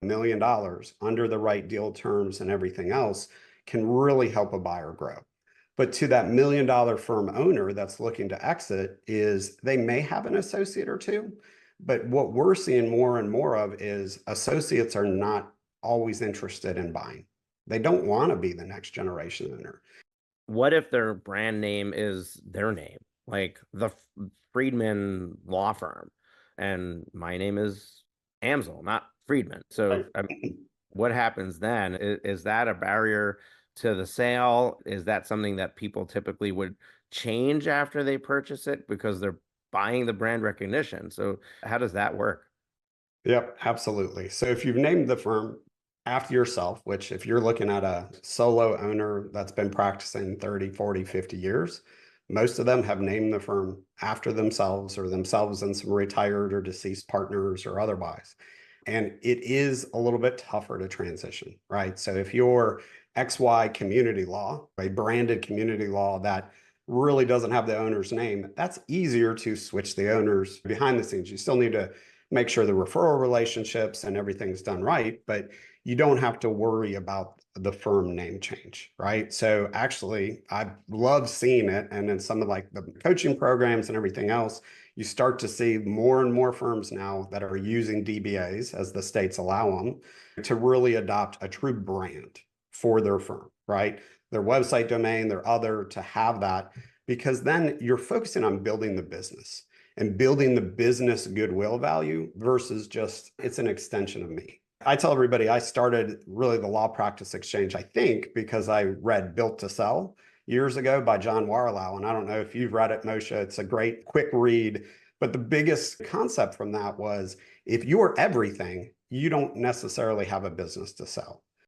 $1 million under the right deal terms and everything else can really help a buyer grow. But to that $1 million firm owner that's looking to exit is they may have an associate or two, but what we're seeing more and more of is associates are not always interested in buying. They don't want to be the next generation owner. What if their brand name is their name, like the Friedman Law Firm, and my name is Amsel, not Friedman? So, what happens then? Is that a barrier to the sale? Is that something that people typically would change after they purchase it because they're buying the brand recognition? So, how does that work? Yep, absolutely. So if you've named the firm after yourself, which if you're looking at a solo owner that's been practicing 30, 40, 50 years, most of them have named the firm after themselves or themselves and some retired or deceased partners or otherwise. And it is a little bit tougher to transition, right? So if you're XY community law, a branded community law that really doesn't have the owner's name, that's easier to switch the owners behind the scenes. You still need to make sure the referral relationships and everything's done right, but you don't have to worry about the firm name change, right? So actually, I love seeing it. And in some of like the coaching programs and everything else, you start to see more and more firms now that are using DBAs as the states allow them to really adopt a true brand for their firm, right? Their website domain, their other, to have that, because then you're focusing on building the business and building the business goodwill value versus just it's an extension of me. I tell everybody I started really the Law Practice Exchange, I think, because I read Built to Sell years ago by John Warlow. And I don't know if you've read it, Moshe. It's a great quick read. But the biggest concept from that was if you are everything, you don't necessarily have a business to sell.